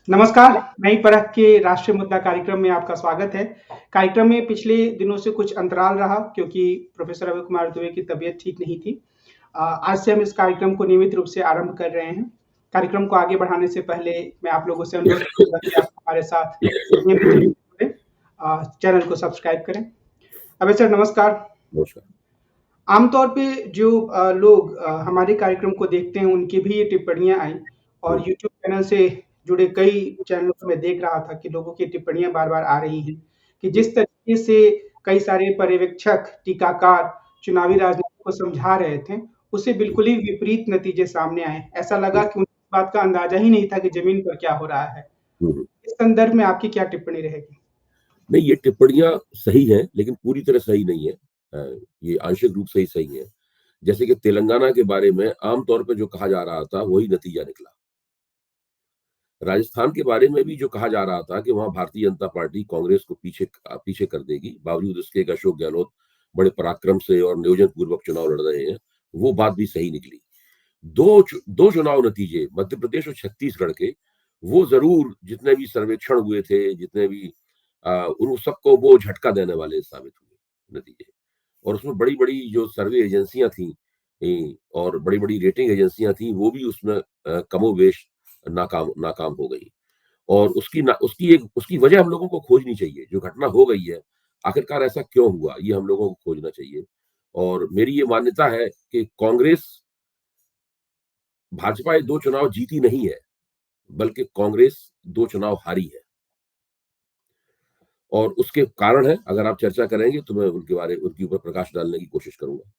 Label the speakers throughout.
Speaker 1: नमस्कार, नई परख के राष्ट्रीय मुद्दा कार्यक्रम में आपका स्वागत है। कार्यक्रम में पिछले दिनों से कुछ अंतराल रहा क्योंकि प्रोफ़ेसर रवि कुमार दुबे की तबीयत ठीक नहीं थी। आज से हम इस कार्यक्रम को नियमित रूप से आरंभ कर रहे हैं। कार्यक्रम को आगे बढ़ाने से पहले मैं आप लोगों से अनुरोध करूँगा कि आप हमारे साथ नियमित रूप से जुड़ें, चैनल को सब्सक्राइब करें। अभय सर नमस्कार।
Speaker 2: नमस्कार।
Speaker 1: आमतौर पे जो लोग हमारे कार्यक्रम को देखते हैं, उनकी भी ये टिप्पणियाँ आई और यूट्यूब चैनल से जुड़े कई चैनलों पे मैं देख रहा था कि लोगों की टिप्पणियाँ बार-बार आ रही हैं, कि जिस तरीके से कई सारे पर्यवेक्षक, टीकाकार चुनावी राजनीति को समझा रहे थे, उससे बिल्कुल ही विपरीत नतीजे सामने आए। ऐसा लगा कि उन्हें इस बात का अंदाज़ा ही नहीं था कि ज़मीन पर क्या हो रहा है।
Speaker 2: हुँ, हुँ।
Speaker 1: इस संदर्भ में आपकी क्या टिप्पणी रहेगी?
Speaker 2: नहीं, ये टिप्पणियाँ सही हैं, लेकिन पूरी तरह सही नहीं है। ये आंशिक रूप से ही सही है। जैसे कि तेलंगाना के बारे में आम तौर पे जो कहा जा रहा था, वही नतीजा निकला। राजस्थान के बारे में भी जो कहा जा रहा था कि वहाँ भारतीय जनता पार्टी कांग्रेस को पीछे कर देगी, बावजूद इसके कि अशोक गहलोत बड़े पराक्रम से और नियोजनपूर्वक चुनाव लड़ रहे हैं, वो बात भी सही निकली। 2 चुनाव नतीजे मध्य प्रदेश और छत्तीसगढ़ के, वो ज़रूर जितने भी सर्वेक्षण हुए थे, जितने भी उन सबको वो झटका देने वाले साबित हुए नतीजे। और उसमें बड़ी-बड़ी जो सर्वे एजेंसियाँ थीं और बड़ी-बड़ी रेटिंग एजेंसियाँ थीं, वो भी उसमें कमोबेश नाकाम नाकाम हो गई। और उसकी वजह हम लोगों को खोजनी चाहिए। जो घटना हो गई है, आखिरकार ऐसा क्यों हुआ? ये हम लोगों को खोजना चाहिए। और मेरी ये मान्यता है कि कांग्रेस भाजपा ये 2 चुनाव जीती नहीं है, बल्कि कांग्रेस 2 चुनाव हारी है। और उसके कारण है, अगर आप चर्चा करेंगे तो मैं उनके ऊपर प्रकाश डालने की कोशिश करूँगा।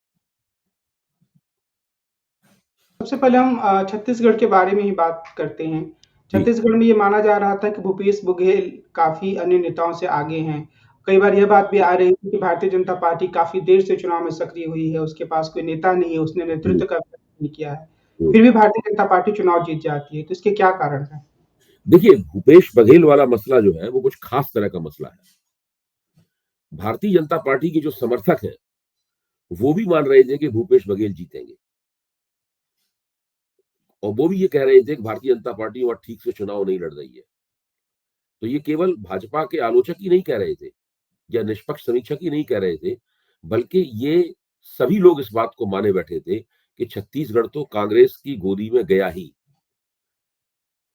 Speaker 1: सबसे पहले हम छत्तीसगढ़ के बारे में ही बात करते हैं।
Speaker 2: जी।
Speaker 1: छत्तीसगढ़ में ये माना जा रहा था कि भूपेश बघेल काफ़ी अन्य नेताओं से आगे हैं। कई बार यह बात भी आ रही थी कि भारतीय जनता पार्टी काफ़ी देर से चुनाव में सक्रिय हुई है, उसके पास कोई नेता नहीं है, उसने
Speaker 2: हुँ,
Speaker 1: नेतृत्व का प्रदर्शन नहीं किया है।
Speaker 2: हुँ।
Speaker 1: फिर भी भारतीय जनता पार्टी चुनाव जीत जाती है, तो इसके क्या कारण हैं?
Speaker 2: देखिए, भूपेश बघेल वाला मसला जो है, वो कुछ खास तरह का मसला है। भारतीय जनता पार्टी के जो समर्थक हैं, वो भी मान रहे थे कि भूपेश बघेल जीतेंगे। और वो भी ये कह रहे थे कि भारतीय जनता पार्टी वहाँ ठीक से चुनाव नहीं लड़ रही है। तो ये केवल भाजपा के आलोचक ही नहीं कह रहे थे, या निष्पक्ष समीक्षक ही नहीं कह रहे थे, बल्कि ये सभी लोग इस बात को माने बैठे थे कि छत्तीसगढ़ तो कांग्रेस की गोदी में गया ही।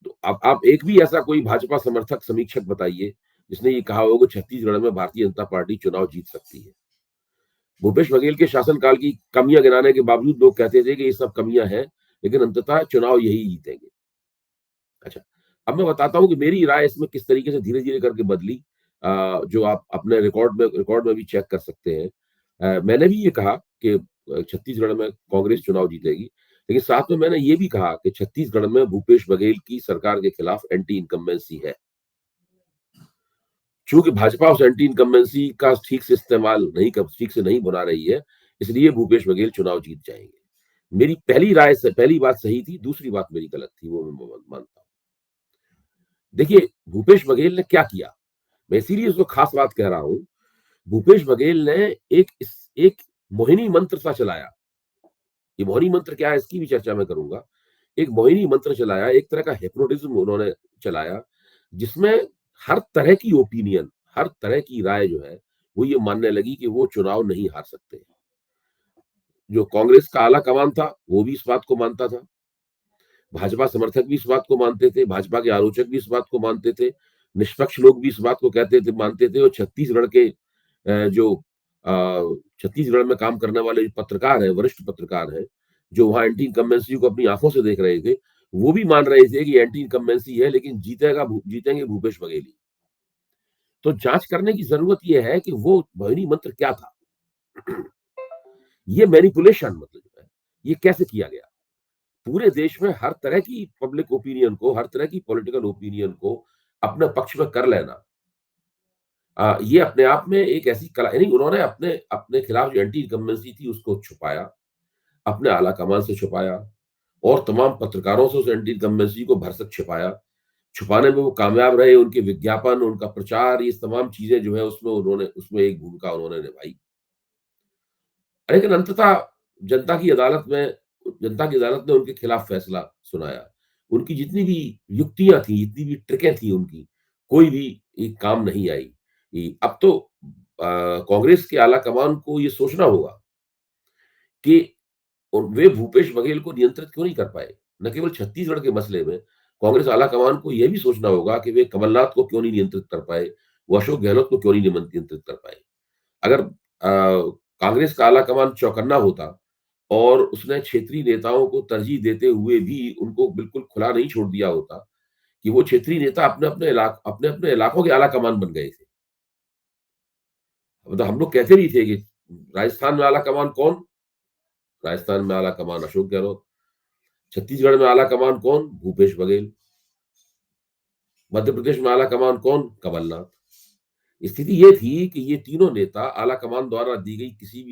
Speaker 2: तो अब आप एक भी ऐसा कोई भाजपा समर्थक समीक्षक बताइए, जिसने ये कहा हो कि छत्तीसगढ़ में भारतीय जनता पार्टी चुनाव जीत सकती है। भूपेश बघेल के शासनकाल की कमियां गिनाने के बावजूद लोग कहते थे कि ये सब कमियां हैं, लेकिन अंततः चुनाव यही जीतेंगे। अच्छा, अब मैं बताता हूँ कि मेरी राय इसमें किस तरीके से धीरे-धीरे करके बदली, जो आप अपने रिकॉर्ड में भी चेक कर सकते हैं। मैंने भी ये कहा कि छत्तीसगढ़ में कांग्रेस चुनाव जीतेगी, लेकिन साथ में मैंने ये भी कहा कि छत्तीसगढ़ में भूपेश बघेल की सरकार के खिलाफ एंटी इनकम्बेंसी है। चूँकि भाजपा उस एंटी इनकम्बेंसी का ठीक से नहीं बना रही है, इसलिए भूपेश बघेल चुनाव जीत जाएँगे। मेरी पहली बात सही थी, दूसरी बात मेरी गलत थी, वो मैं मानता हूँ। देखिए, भूपेश बघेल ने क्या किया? मैं इसीलिए उसको खास बात कह रहा हूँ। भूपेश बघेल ने एक मोहिनी मंत्र सा चलाया। ये मोहिनी मंत्र क्या है, इसकी भी चर्चा मैं करूँगा। एक मोहिनी मंत्र चलाया, एक तरह का हिप्नोटिज़्म उन्होंने चलाया, जिसमें हर तरह की ओपिनियन, हर तरह की राय जो है, वो ये मानने लगी कि वो चुनाव नहीं हार सकते। जो कांग्रेस का आला कमान था, वो भी इस बात को मानता था। भाजपा समर्थक भी इस बात को मानते थे, भाजपा के आलोचक भी इस बात को मानते थे, निष्पक्ष लोग भी इस बात को मानते थे, और छत्तीसगढ़ में काम करने वाले जो पत्रकार हैं, वरिष्ठ पत्रकार हैं, जो वहाँ एंटी इनकम्बेंसी को अपनी आँखों से देख रहे थे, वो भी मान रहे थे कि एंटी इनकम्बेंसी है, लेकिन जीतेंगे भूपेश बघेल ही। तो जाँच करने की ज़रूरत ये है कि वो मोहिनी मंत्र क्या था? ये मैनिपुलेशन मतलब जो है, ये कैसे किया गया? पूरे देश में हर तरह की पब्लिक ओपिनियन को, हर तरह की पॉलिटिकल ओपिनियन को अपने पक्ष में कर लेना, ये अपने आप में एक ऐसी कला, यानी उन्होंने अपने अपने खिलाफ जो एंटी इनकम्बेंसी थी उसको छुपाया, अपने आला कमान से छुपाया, और तमाम पत्रकारों से उस एंटी इनकम्बेंसी को भरसक छिपाया। छुपाने में वो कामयाब रहे, उनके विज्ञापन, उनका प्रचार, ये तमाम चीज़ें जो है उसमें एक भूमिका उन्होंने निभाई। लेकिन अंततः जनता की अदालत में जनता की अदालत ने उनके खिलाफ फैसला सुनाया। उनकी जितनी भी युक्तियाँ थी, जितनी भी ट्रिकें थी उनकी, कोई भी एक काम नहीं आई। अब तो कांग्रेस के आला कमान को ये सोचना होगा कि वे भूपेश बघेल को नियंत्रित क्यों नहीं कर पाए? न केवल छत्तीसगढ़ के मसले में, कांग्रेस आला कमान को यह भी सोचना होगा कि वे कमलनाथ को क्यों नहीं नियंत्रित कर पाए, वो अशोक गहलोत को क्यों नहीं नियंत्रित कर पाए। अगर कांग्रेस का आला कमान चौकन्ना होता और उसने क्षेत्रीय नेताओं को तरजीह देते हुए भी उनको बिल्कुल खुला नहीं छोड़ दिया होता कि वो क्षेत्रीय नेता अपने-अपने इलाकों के आला कमान बन गए थे। मतलब हम लोग कहते नहीं थे कि राजस्थान में आला कमान कौन? राजस्थान में आला कमान अशोक गहलोत। छत्तीसगढ़ में आला कमान कौन? भूपेश बघेल। मध्य प्रदेश में आला कमान कौन? कमलनाथ। स्थिति ये थी कि ये तीनों नेता आला कमान द्वारा दी गई किसी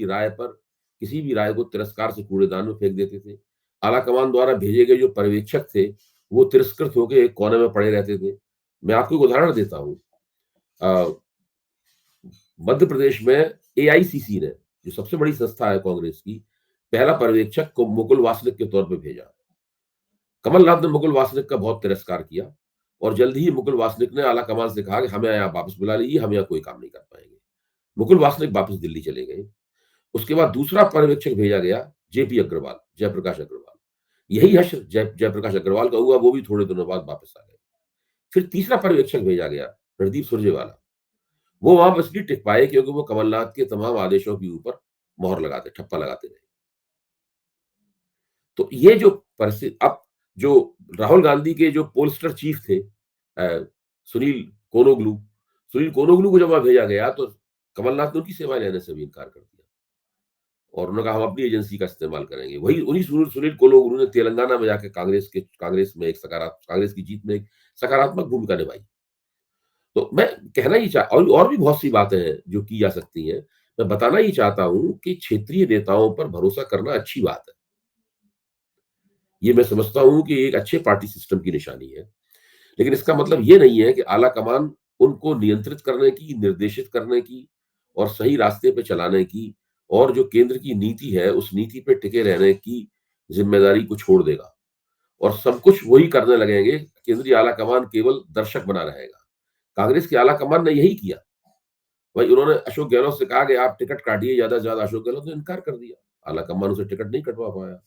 Speaker 2: भी राय को तिरस्कार से कूड़ेदान में फेंक देते थे। आला कमान द्वारा भेजे गए जो पर्यवेक्षक थे, वो तिरस्कृत होके एक कोने में पड़े रहते थे। मैं आपको एक उदाहरण देता हूँ। अ, मध्य प्रदेश में एआईसीसी ने, जो सबसे बड़ी संस्था है कांग्रेस की, पहला पर्यवेक्षक को मुकुल वासनिक के तौर पे भेजा। कमलनाथ ने मुकुल वासनिक का बहुत तिरस्कार किया और जल्द ही मुकुल वासनिक ने आला कमान से कहा कि हमें यहाँ वापस बुला लीजिए, हम यहाँ कोई काम नहीं कर पाएंगे। मुकुल वासनिक वापस दिल्ली चले गए। उसके बाद दूसरा पर्यवेक्षक भेजा गया, जेपी अग्रवाल, जयप्रकाश अग्रवाल। यही हश्र जयप्रकाश अग्रवाल का हुआ, वो भी थोड़े दिनों बाद वापस आ गए। फिर तीसरा पर्यवेक्षक भेजा गया, रणदीप सुरजेवाला। वो वहां बस इसलिए टिक पाए क्योंकि वो कमलनाथ के तमाम आदेशों के ऊपर मोहर लगाते, ठप्पा लगाते रहे। तो ये जो परिस्थिति, अब जो राहुल गांधी के जो पोलस्टर चीफ थे, सुनील कोनोगलू, सुनील कोनोगलू को जब वहां भेजा गया तो कमलनाथ ने उनकी सेवाएं लेने से भी इनकार कर दिया और उन्होंने कहा हम अपनी एजेंसी का इस्तेमाल करेंगे। वही उन्हीं सुनील कोनोगलू ने तेलंगाना में जाकर कांग्रेस की जीत में एक सकारात्मक भूमिका निभाई। तो मैं कहना ही चाह और भी बहुत सी बातें हैं जो की जा सकती हैं। मैं बताना ही चाहता हूं कि क्षेत्रीय नेताओं पर भरोसा करना अच्छी बात है। ये मैं समझता हूं कि एक अच्छे पार्टी सिस्टम की निशानी है। लेकिन इसका मतलब ये नहीं है कि आला कमान उनको नियंत्रित करने की, निर्देशित करने की और सही रास्ते पे चलाने की और जो केंद्र की नीति है, उस नीति पे टिके रहने की ज़िम्मेदारी को छोड़ देगा और सब कुछ वही करने लगेंगे। केंद्रीय आला कमान केवल दर्शक बना रहेगा। कांग्रेस के आला कमान ने यही किया। भाई उन्होंने अशोक गहलोत से कहा कि आप टिकट काटिए ज़्यादा से ज़्यादा, अशोक गहलोत ने इनकार कर दिया। आला कमान उसे टिकट नहीं कटवा पाया।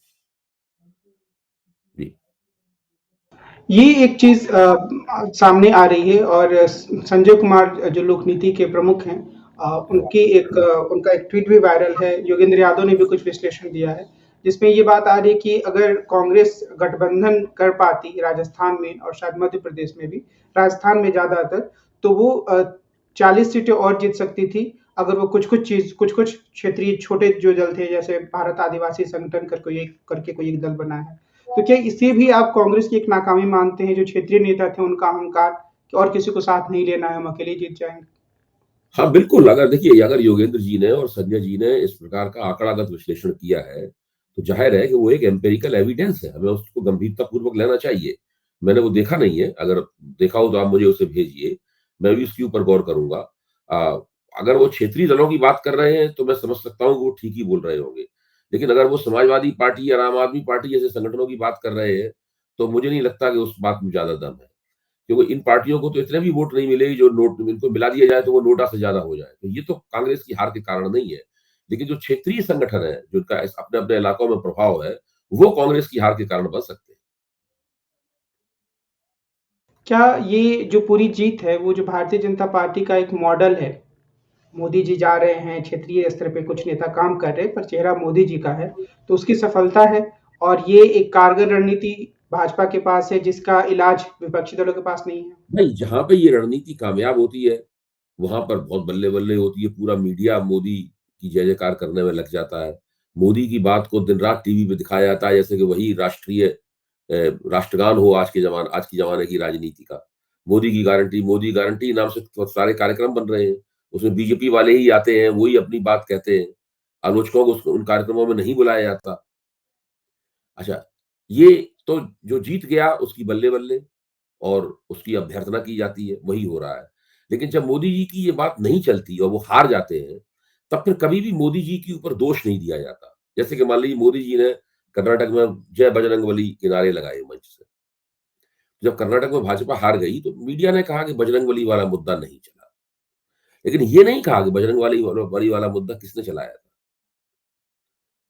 Speaker 2: जी।
Speaker 1: ये एक चीज़ सामने आ रही है और संजय कुमार जो लोक नीति के प्रमुख हैं, उनकी उनका एक ट्वीट भी वायरल है। योगेंद्र यादव ने भी कुछ विश्लेषण दिया है, जिसमें ये बात आ रही है कि अगर कांग्रेस गठबंधन कर पाती राजस्थान में और शायद मध्य प्रदेश में भी, राजस्थान में ज़्यादातर, तो वो 40 सीटें और जीत सकती थी, अगर वो कुछ-कुछ क्षेत्रीय छोटे जो दल थे, जैसे भारत आदिवासी संगठन करके कोई एक दल बना है। तो क्या इसे भी आप कांग्रेस की एक नाकामी मानते हैं, जो क्षेत्रीय नेता थे उनका अहंकार कि और किसी को साथ नहीं लेना है, हम अकेले जीत जाएँगे?
Speaker 2: हाँ, बिल्कुल, अगर देखिए अगर योगेंद्र जी ने और संजय जी ने इस प्रकार का आंकड़ागत विश्लेषण किया है, तो ज़ाहिर है कि वो एक एम्पिरिकल एविडेंस है, हमें उसको गंभीरतापूर्वक लेना चाहिए। मैंने वो देखा नहीं है, अगर देखा हो तो आप मुझे उसे भेजिए, मैं भी उसके ऊपर गौर करूँगा। अगर वो क्षेत्रीय दलों की बात कर रहे हैं, तो मैं समझ सकता हूँ कि वो ठीक ही बोल रहे होंगे। लेकिन अगर वो समाजवादी पार्टी या आम आदमी पार्टी जैसे संगठनों की बात कर रहे हैं, तो मुझे नहीं लगता कि उस बात में ज़्यादा दम है। क्योंकि इन पार्टियों को तो इतने भी वोट नहीं मिले जो नोट इनको मिला दिया जाए तो वो नोटा से ज्यादा हो जाए। तो ये तो कांग्रेस की हार के कारण नहीं है। लेकिन जो क्षेत्रीय संगठन है, जिनका अपने अपने इलाकों में प्रभाव है, वो कांग्रेस की हार के कारण बन सकते हैं।
Speaker 1: क्या ये जो पूरी जीत है, वो जो भारतीय जनता पार्टी का एक मॉडल है? मोदी जी जा रहे हैं, क्षेत्रीय स्तर पे कुछ नेता काम कर रहे हैं, पर चेहरा मोदी जी का है, तो उसकी सफलता है और ये एक कारगर रणनीति भाजपा के पास है, जिसका इलाज विपक्षी दलों के पास नहीं है।
Speaker 2: भाई जहां पे ये रणनीति कामयाब होती है, वहां पर बहुत बल्ले बल्ले होती है। पूरा मीडिया मोदी की जय जयकार करने में लग जाता है। मोदी की बात को दिन रात टीवी पे दिखाया जाता है जैसे कि वही राष्ट्रगान हो आज की जमाने की राजनीति का। मोदी गारंटी नाम से तो सारे कार्यक्रम बन रहे हैं। उसमें बीजेपी वाले ही आते हैं, वही अपनी बात कहते हैं। आलोचकों को उन कार्यक्रमों में नहीं बुलाया जाता। अच्छा, ये तो जो जीत गया उसकी बल्ले बल्ले और उसकी अभ्यर्थना की जाती है, वही हो रहा है। लेकिन जब मोदी जी की ये बात नहीं चलती और वो हार जाते हैं, तब फिर कभी भी मोदी जी के ऊपर दोष नहीं दिया जाता। जैसे कि मान लीजिए मोदी जी ने कर्नाटक में जय बजरंगबली के नारे लगाए मंच से। जब कर्नाटक में भाजपा हार गई तो मीडिया ने कहा कि बजरंगबली वाला मुद्दा नहीं चला, लेकिन ये नहीं कहा कि बजरंगबली वाला मुद्दा किसने चलाया था,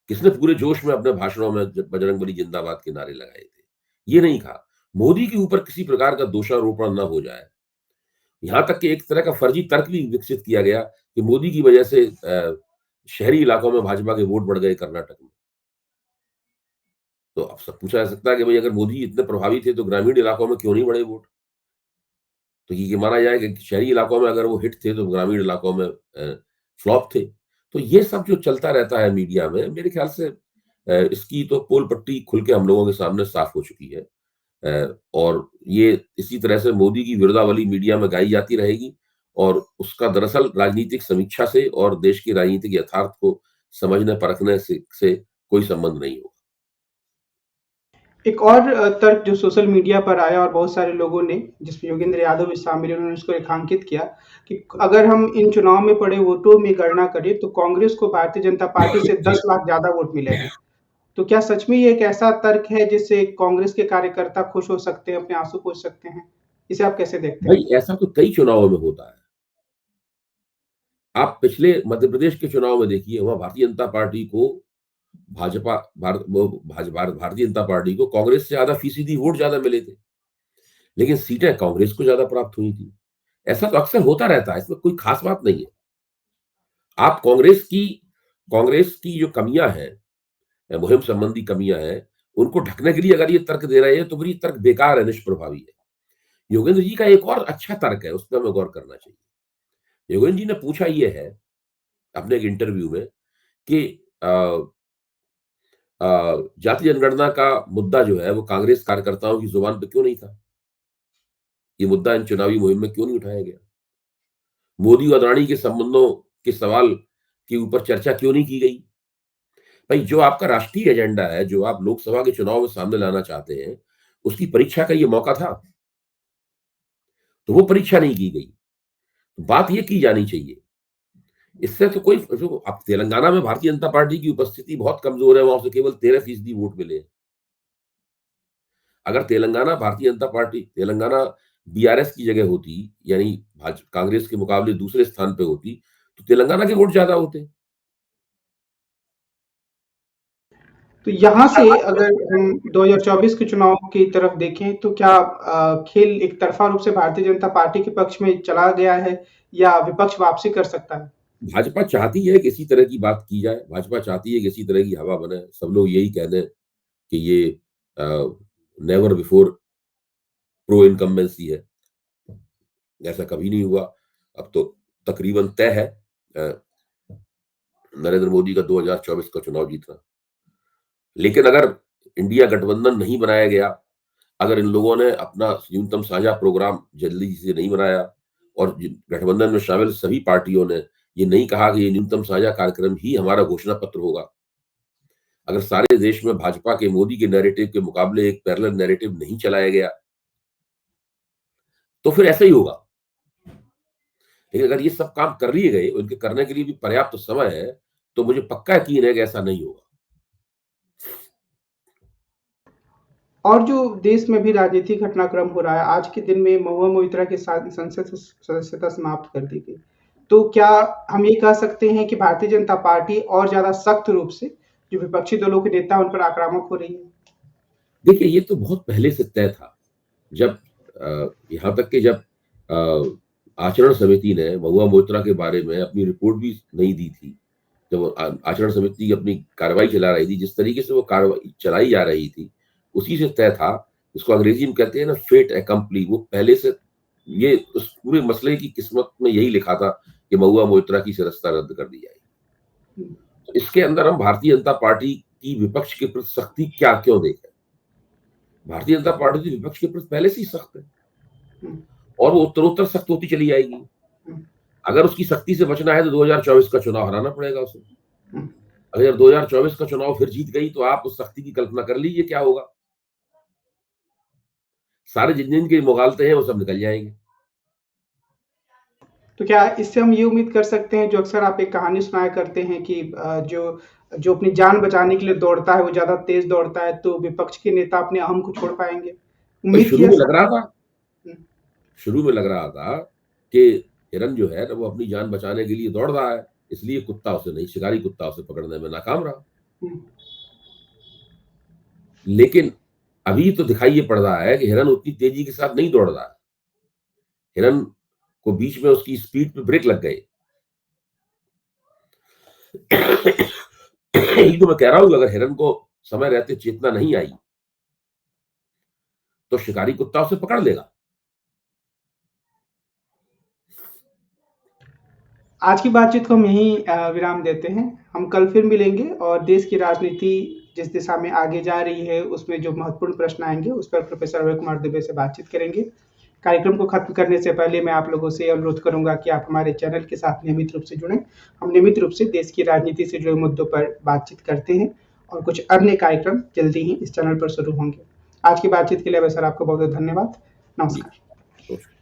Speaker 2: किसने पूरे जोश में अपने भाषणों में बजरंगबली जिंदाबाद के नारे लगाए थे, ये नहीं कहा। मोदी के ऊपर किसी प्रकार का दोषारोपण न हो जाए, यहां तक कि एक तरह का फर्जी तर्क भी विकसित किया गया कि मोदी की वजह से शहरी इलाकों में भाजपा के वोट बढ़ गए कर्नाटक में। तो अब सब पूछा जा सकता है कि भाई अगर मोदी इतने प्रभावी थे तो ग्रामीण इलाकों में क्यों नहीं बढ़े वोट? तो ये माना जाए कि शहरी इलाकों में अगर वो हिट थे तो ग्रामीण इलाकों में फ्लॉप थे। तो ये सब जो चलता रहता है मीडिया में, मेरे ख्याल से इसकी तो पोल पट्टी खुल के हम लोगों के सामने साफ हो चुकी है। और ये इसी तरह से मोदी की विरोधावली मीडिया में गाई जाती रहेगी और उसका दरअसल राजनीतिक समीक्षा से और देश के राजनीतिक यथार्थ को समझने परखने से कोई संबंध नहीं होगा।
Speaker 1: एक और तर्क जो सोशल मीडिया पर आया और बहुत सारे लोगों ने, जिसमें योगेंद्र यादव भी शामिल हैं, उन्होंने इसको रेखांकित किया कि अगर हम इन चुनाव में पड़े वोटों में गणना करें तो कांग्रेस को भारतीय जनता पार्टी से 10 लाख ज़्यादा वोट मिले हैं। तो क्या सच में ये एक ऐसा तर्क है जिससे कांग्रेस के कार्यकर्ता खुश हो सकते हैं, अपने आंसू पोंछ सकते हैं? इसे आप कैसे देखते हैं?
Speaker 2: भाई ऐसा तो कई चुनावों में होता है। आप पिछले मध्य प्रदेश के चुनाव में देखिए, वहां भारतीय जनता पार्टी को भाजपा भार, वो भाज, भार, भारतीय जनता पार्टी को कांग्रेस से ज्यादा फीसदी वोट ज्यादा मिले थे, लेकिन सीटें कांग्रेस को ज्यादा प्राप्त हुई थी। ऐसा तो अक्सर होता रहता है, इसमें कोई खास बात नहीं है। आप कांग्रेस की जो कमियां हैं, मुहिम संबंधी कमियां हैं, उनको ढकने के लिए अगर ये तर्क दे रहे हैं तो फिर ये तर्क बेकार है, निष्प्रभावी है। योगेंद्र जी का एक और अच्छा तर्क है, उस पर हमें गौर करना चाहिए। योगेंद्र जी ने पूछा ये है अपने एक इंटरव्यू में कि जाति जनगणना का मुद्दा जो है वो कांग्रेस कार्यकर्ताओं की जुबान पे क्यों नहीं था, ये मुद्दा इन चुनावी मुहिम में क्यों नहीं उठाया गया, मोदी और अदानी के संबंधों के सवाल के ऊपर चर्चा क्यों नहीं की गई। भाई जो आपका राष्ट्रीय एजेंडा है, जो आप लोकसभा के चुनाव में सामने लाना चाहते हैं, उसकी परीक्षा का ये मौका था, तो वो परीक्षा नहीं की गई। बात ये की जानी चाहिए। इससे तो कोई जो अब तेलंगाना में भारतीय जनता पार्टी की उपस्थिति बहुत कमजोर है, वहां से केवल 13% वोट मिले। अगर तेलंगाना बीआरएस की जगह होती, यानी कांग्रेस के मुकाबले दूसरे स्थान पे होती, तो तेलंगाना के वोट ज्यादा होते।
Speaker 1: तो यहाँ से अगर हम 2024 के चुनाव की तरफ देखें तो क्या खेल एक तरफा रूप से भारतीय जनता पार्टी के पक्ष में चला गया है या विपक्ष वापसी कर सकता है?
Speaker 2: भाजपा चाहती है कि इसी तरह की बात की जाए, भाजपा चाहती है कि इसी तरह की हवा बने, सब लोग यही कह दें कि ये नेवर बिफोर प्रो इनकम्बेंसी है, ऐसा कभी नहीं हुआ। अब तो तकरीबन तय है नरेंद्र मोदी का 2024 का चुनाव जीतना। लेकिन अगर इंडिया गठबंधन नहीं बनाया गया, अगर इन लोगों ने अपना न्यूनतम साझा प्रोग्राम जल्दी से नहीं बनाया और गठबंधन में शामिल सभी पार्टियों ने ये नहीं कहा कि ये न्यूनतम साझा कार्यक्रम ही हमारा घोषणा पत्र होगा, अगर सारे देश में भाजपा के मोदी के नैरेटिव के मुकाबले एक पैरेलल नैरेटिव नहीं चलाया गया, तो फिर ऐसा ही होगा। लेकिन अगर ये सब काम कर लिए गए, उनके करने के लिए भी पर्याप्त समय है, तो मुझे पक्का यकीन है कि ऐसा नहीं होगा।
Speaker 1: और जो देश में भी राजनीतिक घटनाक्रम हो रहा है, आज के दिन में महुआ मोइत्रा के साथ संसद सदस्यता समाप्त कर दी गई। तो क्या हम ये कह सकते हैं कि भारतीय जनता पार्टी और ज्यादा सख्त रूप से जो विपक्षी दलों के नेता उन पर आक्रामक हो रही है?
Speaker 2: देखिए, ये तो बहुत पहले से तय था। जब यहाँ तक कि जब आचरण समिति ने महुआ मोइत्रा के बारे में अपनी रिपोर्ट भी नहीं दी थी, जब आचरण समिति अपनी कार्रवाई चला रही थी, जिस तरीके से वो कार्रवाई चलाई जा रही थी, उसी से तय था। इसको अंग्रेजी में कहते हैं ना, फेट एकम्प्ली। वो पहले से ये उस पूरे मसले की किस्मत में यही लिखा था कि महुआ मोइत्रा की सदस्यता रद्द कर दी जाएगी। तो इसके अंदर हम भारतीय जनता पार्टी की विपक्ष के प्रति सख्ती क्या क्यों देखें? भारतीय जनता पार्टी की विपक्ष के प्रति पहले से ही सख्त है और वो उत्तरोत्तर सख्त होती चली जाएगी। अगर उसकी सख्ती से बचना है तो 2024 का चुनाव हराना पड़ेगा उसे। अगर 2024 का चुनाव फिर जीत गई तो आप उस सख्ती की कल्पना कर लीजिए क्या होगा। सारे जिन के मुगालते हैं वो सब निकल जाएंगे।
Speaker 1: तो क्या इससे हम ये उम्मीद कर सकते हैं, जो अक्सर आप एक कहानी सुनाया करते हैं कि जो जो अपनी जान बचाने के लिए दौड़ता है वो ज्यादा तेज दौड़ता है, तो विपक्ष के नेता अपने अहम को छोड़ पाएंगे? उम्मीद
Speaker 2: शुरू
Speaker 1: किया
Speaker 2: में
Speaker 1: सा
Speaker 2: लग रहा था
Speaker 1: हुँ,
Speaker 2: शुरू में लग रहा था कि हिरन जो है ना वो अपनी जान बचाने के लिए दौड़ रहा है, इसलिए कुत्ता उसे नहीं शिकारी कुत्ता उसे पकड़ने में नाकाम रहा।
Speaker 1: हुँ।
Speaker 2: लेकिन अभी तो दिखाई ये पड़ रहा है कि हिरन उतनी तेजी के साथ नहीं दौड़ रहा है। हिरन को बीच में उसकी स्पीड पे ब्रेक लग गए। यही तो मैं कह रहा हूँ कि अगर हिरन को समय रहते चेतना नहीं आई, तो शिकारी कुत्ता उसे पकड़ लेगा।
Speaker 1: आज की बातचीत को हम यहीं विराम देते हैं। हम कल फिर मिलेंगे और देश की राजनीति जिस दिशा में आगे जा रही है, उसमें जो महत्वपूर्ण प्रश्न आएँगे, उस पर प्रोफ़ेसर अभय कुमार दुबे से बातचीत करेंगे। कार्यक्रम को खत्म करने से पहले मैं आप लोगों से अनुरोध करूँगा कि आप हमारे चैनल के साथ नियमित रूप से जुड़ें। हम नियमित रूप से देश की राजनीति से जुड़े मुद्दों पर बातचीत करते हैं और कुछ अन्य कार्यक्रम जल्दी ही इस चैनल पर शुरू होंगे। आज की बातचीत के लिए अभय सर आपको बहुत-बहुत धन्यवाद।
Speaker 2: जी,
Speaker 1: नमस्कार।
Speaker 2: नमस्कार।